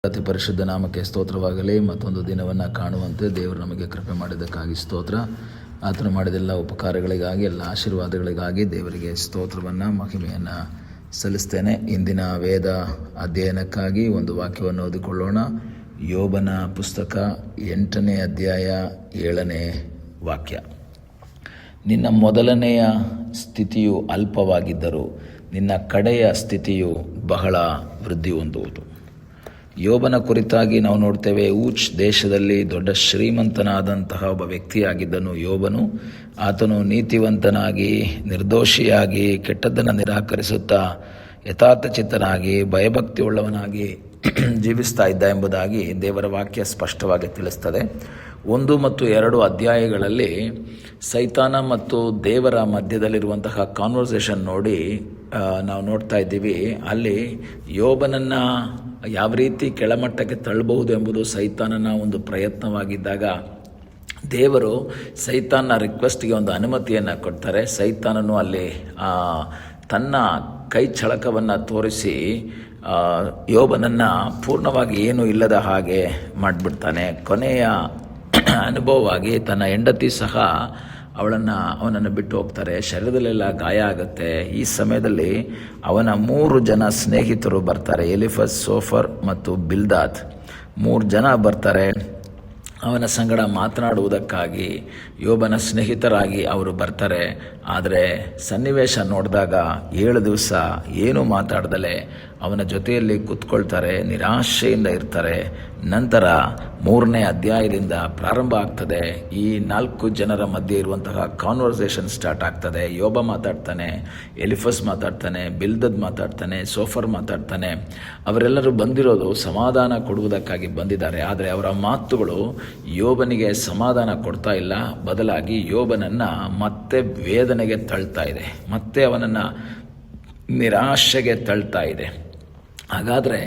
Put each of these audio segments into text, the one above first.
ಅತಿ ಪರಿಶುದ್ಧ ನಾಮಕ್ಕೆ ಸ್ತೋತ್ರವಾಗಲಿ. ಮತ್ತೊಂದು ದಿನವನ್ನು ಕಾಣುವಂತೆ ದೇವರು ನಮಗೆ ಕೃಪೆ ಮಾಡಿದ್ದಕ್ಕಾಗಿ ಸ್ತೋತ್ರ. ಆತನು ಮಾಡಿದೆಲ್ಲ ಉಪಕಾರಗಳಿಗಾಗಿ, ಎಲ್ಲ ಆಶೀರ್ವಾದಗಳಿಗಾಗಿ ದೇವರಿಗೆ ಸ್ತೋತ್ರವನ್ನು, ಮಹಿಮೆಯನ್ನು ಸಲ್ಲಿಸ್ತೇನೆ. ಇಂದಿನ ವೇದ ಅಧ್ಯಯನಕ್ಕಾಗಿ ಒಂದು ವಾಕ್ಯವನ್ನು ಓದಿಕೊಳ್ಳೋಣ. ಯೋಬನ ಪುಸ್ತಕ 8ನೇ ಅಧ್ಯಾಯ 7ನೇ ವಾಕ್ಯ. ನಿನ್ನ ಮೊದಲನೆಯ ಸ್ಥಿತಿಯು ಅಲ್ಪವಾಗಿದ್ದರೂ ನಿನ್ನ ಕಡೆಯ ಸ್ಥಿತಿಯು ಬಹಳ ವೃದ್ಧಿ ಹೊಂದುವುದು. ಯೋಬನ ಕುರಿತಾಗಿ ನಾವು ನೋಡ್ತೇವೆ. ಊಚ್ ದೇಶದಲ್ಲಿ ದೊಡ್ಡ ಶ್ರೀಮಂತನಾದಂತಹ ಒಬ್ಬ ವ್ಯಕ್ತಿಯಾಗಿದ್ದನು ಯೋಬನು. ಆತನು ನೀತಿವಂತನಾಗಿ, ನಿರ್ದೋಷಿಯಾಗಿ, ಕೆಟ್ಟದ್ದನ್ನು ನಿರಾಕರಿಸುತ್ತಾ ಯಥಾರ್ಥಚಿತ್ತನಾಗಿ, ಭಯಭಕ್ತಿ ಉಳ್ಳವನಾಗಿ ಜೀವಿಸ್ತಾ ಇದ್ದ ಎಂಬುದಾಗಿ ದೇವರ ವಾಕ್ಯ ಸ್ಪಷ್ಟವಾಗಿ ತಿಳಿಸ್ತದೆ. 1 ಮತ್ತು 2 ಅಧ್ಯಾಯಗಳಲ್ಲಿ ಸೈತಾನ ಮತ್ತು ದೇವರ ಮಧ್ಯದಲ್ಲಿರುವಂತಹ ಕಾನ್ವರ್ಸೇಷನ್ ನೋಡಿ ನಾವು ನೋಡ್ತಾ ಇದ್ದೀವಿ. ಅಲ್ಲಿ ಯೋಬನನ್ನು ಯಾವ ರೀತಿ ಕೆಳಮಟ್ಟಕ್ಕೆ ತಳ್ಳಬಹುದು ಎಂಬುದು ಸೈತಾನನ ಒಂದು ಪ್ರಯತ್ನವಾಗಿದ್ದಾಗ ದೇವರು ಸೈತಾನ ರಿಕ್ವೆಸ್ಟ್ಗೆ ಒಂದು ಅನುಮತಿಯನ್ನು ಕೊಡ್ತಾರೆ. ಸೈತಾನನು ಅಲ್ಲಿ ತನ್ನ ಕೈ ಚಳಕವನ್ನು ತೋರಿಸಿ ಯೋಬನನ್ನು ಪೂರ್ಣವಾಗಿ ಏನೂ ಇಲ್ಲದ ಹಾಗೆ ಮಾಡಿಬಿಡ್ತಾನೆ. ಕೊನೆಯ ಅನುಭವವಾಗಿ ತನ್ನ ಹೆಂಡತಿ ಸಹ ಅವನನ್ನು ಬಿಟ್ಟು ಹೋಗ್ತಾರೆ. ಶರೀರದಲ್ಲೆಲ್ಲ ಗಾಯ ಆಗುತ್ತೆ. ಈ ಸಮಯದಲ್ಲಿ ಅವನ 3 ಜನ ಸ್ನೇಹಿತರು ಬರ್ತಾರೆ. ಎಲಿಫಸ್, ಸೋಫರ್ ಮತ್ತು ಬಿಲ್ದಾದ್ 3 ಜನ ಬರ್ತಾರೆ. ಅವನ ಸಂಗಡ ಮಾತನಾಡುವುದಕ್ಕಾಗಿ ಯೋಬನ ಸ್ನೇಹಿತರಾಗಿ ಅವರು ಬರ್ತಾರೆ. ಆದರೆ ಸನ್ನಿವೇಶ ನೋಡಿದಾಗ 7 ದಿವಸ ಏನೂ ಮಾತಾಡ್ದಲೇ ಅವನ ಜೊತೆಯಲ್ಲಿ ಕೂತ್ಕೊಳ್ತಾರೆ, ನಿರಾಶೆಯಿಂದ ಇರ್ತಾರೆ. ನಂತರ 3ನೇ ಅಧ್ಯಾಯದಿಂದ ಪ್ರಾರಂಭ ಆಗ್ತದೆ. ಈ 4 ಜನರ ಮಧ್ಯೆ ಇರುವಂತಹ ಕಾನ್ವರ್ಸೇಷನ್ ಸ್ಟಾರ್ಟ್ ಆಗ್ತದೆ. ಯೋಬ ಮಾತಾಡ್ತಾನೆ, ಎಲಿಫಸ್ ಮಾತಾಡ್ತಾನೆ, ಬಿಲ್ದದ್ ಮಾತಾಡ್ತಾನೆ, ಸೋಫರ್ ಮಾತಾಡ್ತಾನೆ. ಅವರೆಲ್ಲರೂ ಬಂದಿರೋದು ಸಮಾಧಾನ ಕೊಡುವುದಕ್ಕಾಗಿ ಬಂದಿದ್ದಾರೆ. ಆದರೆ ಅವರ ಮಾತುಗಳು ಯೋಬನಿಗೆ ಸಮಾಧಾನ ಕೊಡ್ತಾ ಇಲ್ಲ. ಬದಲಾಗಿ ಯೋಬನನ್ನು ಮತ್ತೆ ವೇದನೆಗೆ ತಳ್ತಾ ಇದೆ, ಮತ್ತೆ ಅವನನ್ನು ನಿರಾಶೆಗೆ ತಳ್ತಾ ಇದೆ. ಹಾಗಾದರೆ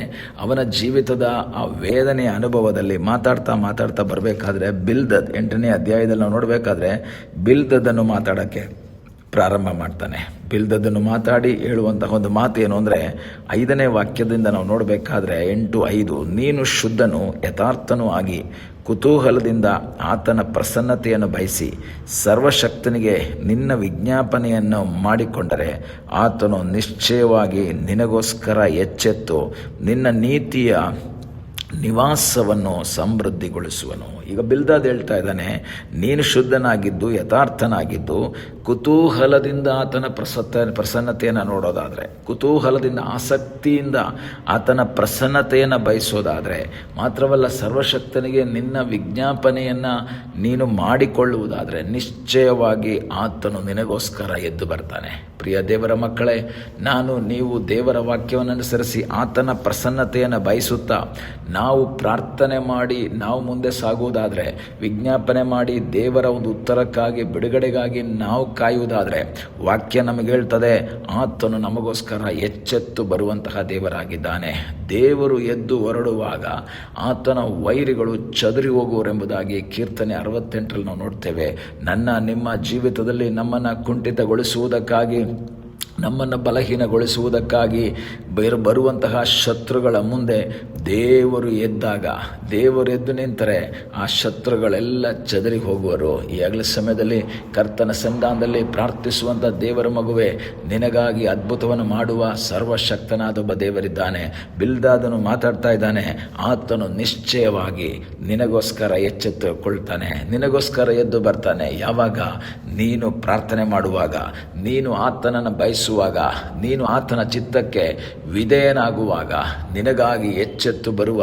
ಅವನ ಜೀವಿತದ ಆ ವೇದನೆಯ ಅನುಭವದಲ್ಲಿ ಮಾತಾಡ್ತಾ ಬರಬೇಕಾದ್ರೆ ಬಿಲ್ದದ್ 8ನೇ ಅಧ್ಯಾಯದಲ್ಲಿ ನಾವು ನೋಡಬೇಕಾದ್ರೆ ಬಿಲ್ದದ್ದನ್ನು ಮಾತಾಡೋಕ್ಕೆ ಪ್ರಾರಂಭ ಮಾಡ್ತಾನೆ. ಬಿಲ್ದದ್ದನ್ನು ಮಾತಾಡಿ ಹೇಳುವಂತಹ ಒಂದು ಮಾತು ಏನು ಅಂದರೆ 5ನೇ ವಾಕ್ಯದಿಂದ ನಾವು ನೋಡಬೇಕಾದ್ರೆ 8:5, ನೀನು ಶುದ್ಧನು, ಯಥಾರ್ಥನೂ ಆಗಿ ಕುತೂಹಲದಿಂದ ಆತನ ಪ್ರಸನ್ನತೆಯನ್ನು ಬಯಸಿ ಸರ್ವಶಕ್ತನಿಗೆ ನಿನ್ನ ವಿಜ್ಞಾಪನೆಯನ್ನು ಮಾಡಿಕೊಂಡರೆ ಆತನು ನಿಶ್ಚಯವಾಗಿ ನಿನಗೋಸ್ಕರ ಎಚ್ಚೆತ್ತು ನಿನ್ನ ನೀತಿಯ ನಿವಾಸವನ್ನು ಸಮೃದ್ಧಿಗೊಳಿಸುವನು. ಈಗ ಬಿಲ್ದಾದ್ ಹೇಳ್ತಾ ಇದ್ದಾನೆ, ನೀನು ಶುದ್ಧನಾಗಿದ್ದು, ಯಥಾರ್ಥನಾಗಿದ್ದು, ಕುತೂಹಲದಿಂದ ಆತನ ಪ್ರಸನ್ನತೆಯನ್ನು ನೋಡೋದಾದರೆ, ಕುತೂಹಲದಿಂದ ಆಸಕ್ತಿಯಿಂದ ಆತನ ಪ್ರಸನ್ನತೆಯನ್ನು ಬಯಸೋದಾದರೆ, ಮಾತ್ರವಲ್ಲ ಸರ್ವಶಕ್ತನಿಗೆ ನಿನ್ನ ವಿಜ್ಞಾಪನೆಯನ್ನು ನೀನು ಮಾಡಿಕೊಳ್ಳುವುದಾದರೆ ನಿಶ್ಚಯವಾಗಿ ಆತನು ನಿನಗೋಸ್ಕರ ಎದ್ದು ಬರ್ತಾನೆ. ಪ್ರಿಯ ದೇವರ ಮಕ್ಕಳೇ, ನೀವು ದೇವರ ವಾಕ್ಯವನ್ನು ಅನುಸರಿಸಿ ಆತನ ಪ್ರಸನ್ನತೆಯನ್ನು ಬಯಸುತ್ತಾ ನಾವು ಪ್ರಾರ್ಥನೆ ಮಾಡಿ ನಾವು ಮುಂದೆ ಸಾಗುವುದಾದರೆ, ವಿಜ್ಞಾಪನೆ ಮಾಡಿ ದೇವರ ಒಂದು ಉತ್ತರಕ್ಕಾಗಿ, ಬಿಡುಗಡೆಗಾಗಿ ನಾವು ಕಾಯುವುದಾದರೆ, ವಾಕ್ಯ ನಮಗೆ ಹೇಳ್ತದೆ ಆತನು ನಮಗೋಸ್ಕರ ಎಚ್ಚೆತ್ತು ಬರುವಂತಹ ದೇವರಾಗಿದ್ದಾನೆ. ದೇವರು ಎದ್ದು ಹೊರಡುವಾಗ ಆತನ ವೈರಿಗಳು ಚದುರಿ ಹೋಗುವರೆಂಬುದಾಗಿ ಕೀರ್ತನೆ 68ರಲ್ಲಿ ನಾವು ನೋಡ್ತೇವೆ. ನಿಮ್ಮ ಜೀವಿತದಲ್ಲಿ ನಮ್ಮನ್ನು ಕುಂಠಿತಗೊಳಿಸುವುದಕ್ಕಾಗಿ, ನಮ್ಮನ್ನು ಬಲಹೀನಗೊಳಿಸುವುದಕ್ಕಾಗಿ ಬರುವಂತಹ ಶತ್ರುಗಳ ಮುಂದೆ ದೇವರು ಎದ್ದಾಗ, ದೇವರು ಎದ್ದು ನಿಂತರೆ ಆ ಶತ್ರುಗಳೆಲ್ಲ ಚದರಿ ಹೋಗುವರು. ಈಗಲೇ ಸಮಯದಲ್ಲಿ ಕರ್ತನ ಸನ್ನಿಧಾನದಲ್ಲಿ ಪ್ರಾರ್ಥಿಸುವಂಥ ದೇವರ ಮಗುವೆ, ನಿನಗಾಗಿ ಅದ್ಭುತವನ್ನು ಮಾಡುವ ಸರ್ವಶಕ್ತನಾದ ಒಬ್ಬ ದೇವರಿದ್ದಾನೆ. ಬಿಲ್ದಾದನು ಮಾತಾಡ್ತಾ ಇದ್ದಾನೆ, ಆತನು ನಿಶ್ಚಯವಾಗಿ ನಿನಗೋಸ್ಕರ ಎಚ್ಚೆತ್ತುಕೊಳ್ತಾನೆ, ನಿನಗೋಸ್ಕರ ಎದ್ದು ಬರ್ತಾನೆ. ಯಾವಾಗ? ನೀನು ಪ್ರಾರ್ಥನೆ ಮಾಡುವಾಗ, ನೀನು ಆತನನ್ನು ಬಯಸುವಾಗ, ನೀನು ಆತನ ಚಿತ್ತಕ್ಕೆ ವಿಧೇಯನಾಗುವಾಗ ನಿನಗಾಗಿ ಎಚ್ಚೆತ್ತು ಬರುವ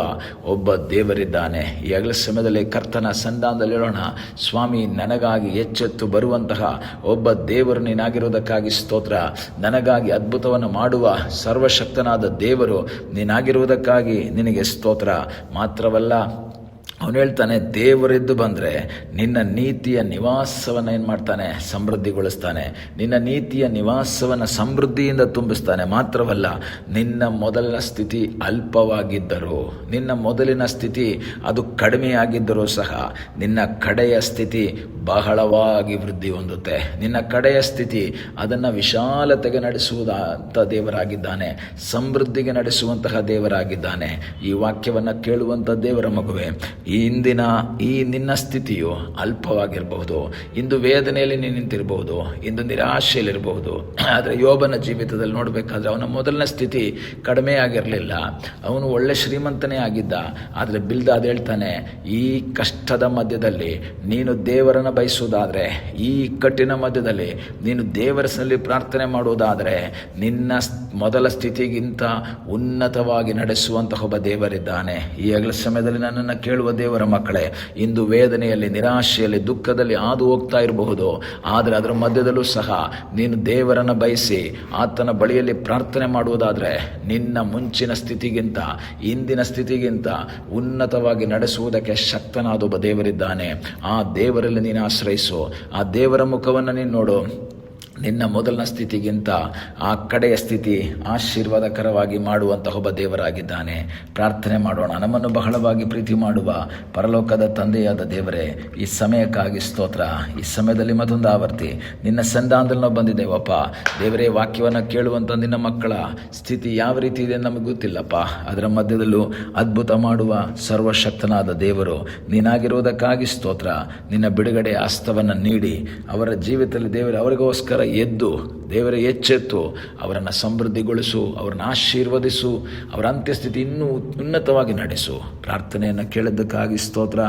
ಒಬ್ಬ ದೇವರಿದ್ದಾನೆ. ಈ ಸಮಯದಲ್ಲಿ ಕರ್ತನ ಸನ್ನಿಧಾನದಲ್ಲಿ ಹೇಳೋಣ, ಸ್ವಾಮಿ ನನಗಾಗಿ ಎಚ್ಚೆತ್ತು ಬರುವಂತಹ ಒಬ್ಬ ದೇವರು ನೀನಾಗಿರುವುದಕ್ಕಾಗಿ ಸ್ತೋತ್ರ. ನನಗಾಗಿ ಅದ್ಭುತವನ್ನು ಮಾಡುವ ಸರ್ವಶಕ್ತನಾದ ದೇವರು ನೀನಾಗಿರುವುದಕ್ಕಾಗಿ ನಿನಗೆ ಸ್ತೋತ್ರ. ಮಾತ್ರವಲ್ಲ, ಅವನು ಹೇಳ್ತಾನೆ, ದೇವರಿದ್ದು ಬಂದರೆ ನಿನ್ನ ನೀತಿಯ ನಿವಾಸವನ್ನು ಏನು ಮಾಡ್ತಾನೆ? ಸಮೃದ್ಧಿಗೊಳಿಸ್ತಾನೆ. ನಿನ್ನ ನೀತಿಯ ನಿವಾಸವನ್ನು ಸಮೃದ್ಧಿಯಿಂದ ತುಂಬಿಸ್ತಾನೆ. ಮಾತ್ರವಲ್ಲ, ನಿನ್ನ ಮೊದಲಿನ ಸ್ಥಿತಿ ಅಲ್ಪವಾಗಿದ್ದರೂ, ನಿನ್ನ ಮೊದಲಿನ ಸ್ಥಿತಿ ಅದು ಕಡಿಮೆಯಾಗಿದ್ದರೂ ಸಹ ನಿನ್ನ ಕಡೆಯ ಸ್ಥಿತಿ ಬಹಳವಾಗಿ ವೃದ್ಧಿ ಹೊಂದುತ್ತೆ. ನಿನ್ನ ಕಡೆಯ ಸ್ಥಿತಿ ಅದನ್ನು ವಿಶಾಲತೆಗೆ ನಡೆಸುವಂಥ ದೇವರಾಗಿದ್ದಾನೆ, ಸಮೃದ್ಧಿಗೆ ನಡೆಸುವಂತಹ ದೇವರಾಗಿದ್ದಾನೆ. ಈ ವಾಕ್ಯವನ್ನು ಕೇಳುವಂಥ ದೇವರ ಮಗುವೆ, ಈ ನಿನ್ನ ಸ್ಥಿತಿಯು ಅಲ್ಪವಾಗಿರಬಹುದು. ಇಂದು ವೇದನೆಯಲ್ಲಿ ನೀನು ನಿಂತಿರಬಹುದು, ಇಂದು ನಿರಾಶೆಯಲ್ಲಿರಬಹುದು. ಆದರೆ ಯೋಬನ ಜೀವಿತದಲ್ಲಿ ನೋಡಬೇಕಾದ್ರೆ ಅವನ ಮೊದಲನೇ ಸ್ಥಿತಿ ಕಡಿಮೆ ಆಗಿರಲಿಲ್ಲ. ಅವನು ಒಳ್ಳೆ ಶ್ರೀಮಂತನೇ ಆಗಿದ್ದ. ಆದರೆ ಬಿಲ್ದಾದ್ ಹೇಳ್ತಾನೆ, ಈ ಕಷ್ಟದ ಮಧ್ಯದಲ್ಲಿ ನೀನು ದೇವರನ್ನು ಬಯಸುವುದಾದರೆ, ಈ ಇಕ್ಕಟ್ಟಿನ ಮಧ್ಯದಲ್ಲಿ ನೀನು ದೇವರಲ್ಲಿ ಪ್ರಾರ್ಥನೆ ಮಾಡುವುದಾದರೆ, ನಿನ್ನ ಮೊದಲ ಸ್ಥಿತಿಗಿಂತ ಉನ್ನತವಾಗಿ ನಡೆಸುವಂತಹ ಒಬ್ಬ ದೇವರಿದ್ದಾನೆ. ಈ ಅಗಲ ಸಮಯದಲ್ಲಿ ನನ್ನನ್ನು ಕೇಳುವ ದೇವರ ಮಕ್ಕಳೇ, ಇಂದು ವೇದನೆಯಲ್ಲಿ, ನಿರಾಶೆಯಲ್ಲಿ, ದುಃಖದಲ್ಲಿ ಹಾದು ಹೋಗ್ತಾ ಇರಬಹುದು. ಆದರೆ ಅದರ ಮಧ್ಯದಲ್ಲೂ ಸಹ ನೀನು ದೇವರನ್ನು ಬಯಸಿ ಆತನ ಬಳಿಯಲ್ಲಿ ಪ್ರಾರ್ಥನೆ ಮಾಡುವುದಾದರೆ, ನಿನ್ನ ಮುಂಚಿನ ಸ್ಥಿತಿಗಿಂತ, ಇಂದಿನ ಸ್ಥಿತಿಗಿಂತ ಉನ್ನತವಾಗಿ ನಡೆಸುವುದಕ್ಕೆ ಶಕ್ತನಾದ ಒಬ್ಬ ದೇವರಿದ್ದಾನೆ. ಆ ದೇವರಲ್ಲಿ ನೀನು ಆಶ್ರಯಿಸು. ಆ ದೇವರ ಮುಖವನ್ನು ನೀನು ನೋಡು. ನಿನ್ನ ಮೊದಲನ ಸ್ಥಿತಿಗಿಂತ ಆ ಕಡೆಯ ಸ್ಥಿತಿ ಆಶೀರ್ವಾದಕರವಾಗಿ ಮಾಡುವಂತಹ ಒಬ್ಬ ದೇವರಾಗಿದ್ದಾನೆ. ಪ್ರಾರ್ಥನೆ ಮಾಡೋಣ. ನಮ್ಮನ್ನು ಬಹಳವಾಗಿ ಪ್ರೀತಿ ಮಾಡುವ ಪರಲೋಕದ ತಂದೆಯಾದ ದೇವರೇ, ಈ ಸಮಯಕ್ಕಾಗಿ ಸ್ತೋತ್ರ. ಈ ಸಮಯದಲ್ಲಿ ಮತ್ತೊಂದು ಆವರ್ತಿ ನಿನ್ನ ಸಂಧಾನದಲ್ಲಿ ನಾವು ಬಂದಿದ್ದೇವಪ್ಪ. ದೇವರೇ, ವಾಕ್ಯವನ್ನು ಕೇಳುವಂಥ ನಿನ್ನ ಮಕ್ಕಳ ಸ್ಥಿತಿ ಯಾವ ರೀತಿ ಇದೆ ನಮಗೆ ಗೊತ್ತಿಲ್ಲಪ್ಪ. ಅದರ ಮಧ್ಯದಲ್ಲೂ ಅದ್ಭುತ ಮಾಡುವ ಸರ್ವಶಕ್ತನಾದ ದೇವರು ನೀನಾಗಿರುವುದಕ್ಕಾಗಿ ಸ್ತೋತ್ರ. ನಿನ್ನ ಬಿಡುಗಡೆ ಹಸ್ತವನ್ನು ನೀಡಿ ಅವರ ಜೀವಿತದಲ್ಲಿ ದೇವರೇ ಅವರಿಗೋಸ್ಕರ ಎದ್ದು ದೇವರೇ ಎಚ್ಚೆತ್ತು ಅವರನ್ನು ಸಮೃದ್ಧಿಗೊಳಿಸು, ಅವರನ್ನು ಆಶೀರ್ವದಿಸು, ಅವರ ಅಂತ್ಯಸ್ಥಿತಿ ಇನ್ನೂ ಉನ್ನತವಾಗಿ ನಡೆಸು. ಪ್ರಾರ್ಥನೆಯನ್ನು ಕೇಳಿದ್ದಕ್ಕಾಗಿ ಸ್ತೋತ್ರ.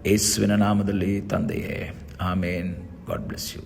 ಯೇಸುವಿನ ನಾಮದಲ್ಲಿ ತಂದೆಯೇ, ಆಮೇನ್. God bless you.